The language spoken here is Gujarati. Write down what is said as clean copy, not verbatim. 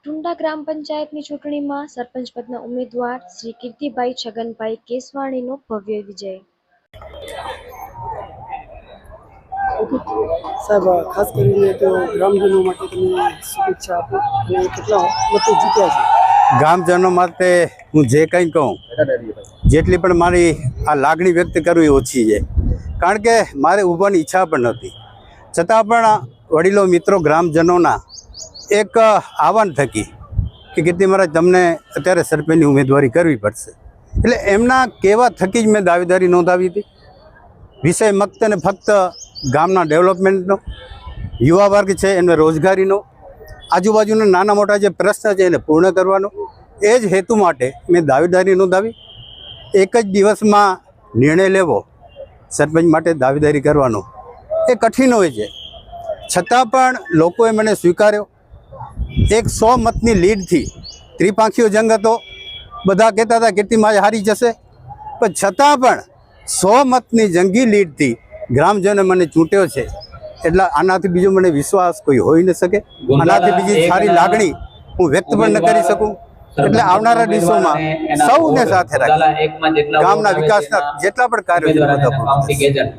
ટુંડા ગ્રામ પંચાયતની ચૂંટણીમાં સરપંચ પદના ઉમેદવાર શ્રી કીર્તિભાઈ છગનભાઈ કેસવાણીનો ભવ્ય વિજય. સાહેબ, ખાસ કરીને તો ગ્રામજનો માટે તમે શુભેચ્છા આપો અને કેટલા મતો જીત્યા છે? ગ્રામજનો માટે હું જે કંઈ કહું, જેટલી પણ મારી આ લાગણી વ્યક્ત કરવી એ ઓછી છે. કારણ કે મારે ઊભવાની ઈચ્છા પણ નથી, છતાં પણ વડીલો મિત્રો ગ્રામજનોના એક આહવાન થકી કે કીર્તિ મહારાજ તમને અત્યારે સરપંચની ઉમેદવારી કરવી પડશે, એટલે એમના કહેવા થકી જ મેં દાવેદારી નોંધાવી હતી. વિષય ફક્ત ને ફક્ત ગામના ડેવલપમેન્ટનો, યુવા વર્ગ છે એને રોજગારીનો, આજુબાજુના નાના મોટા જે પ્રશ્ન છે એને પૂર્ણ કરવાનો, એ જ હેતુ માટે મેં દાવેદારી નોંધાવી. એક જ દિવસમાં નિર્ણય લેવો સરપંચ માટે દાવેદારી કરવાનો એ કઠિન હોય છે, છતાં પણ લોકોએ મને સ્વીકાર્યો. 100 મતની લીડથી ત્રિપાંખીઓ જંગ હતો, બધા કહેતા હતા કીર્તિમાં હારી જશે, પણ છતાં પણ 100 મતની જંગી લીડથી ગ્રામજનોએ મને ચૂંટ્યો છે. એટલે આનાથી બીજો મને વિશ્વાસ કોઈ હોઈ ન શકે, આનાથી બીજી સારી લાગણી હું વ્યક્ત પણ ન કરી શકું. એટલે આવનારા દિવસોમાં સૌને સાથે રાખી ગામના વિકાસના જેટલા પણ કાર્યો છે બધા પૂર્ણ.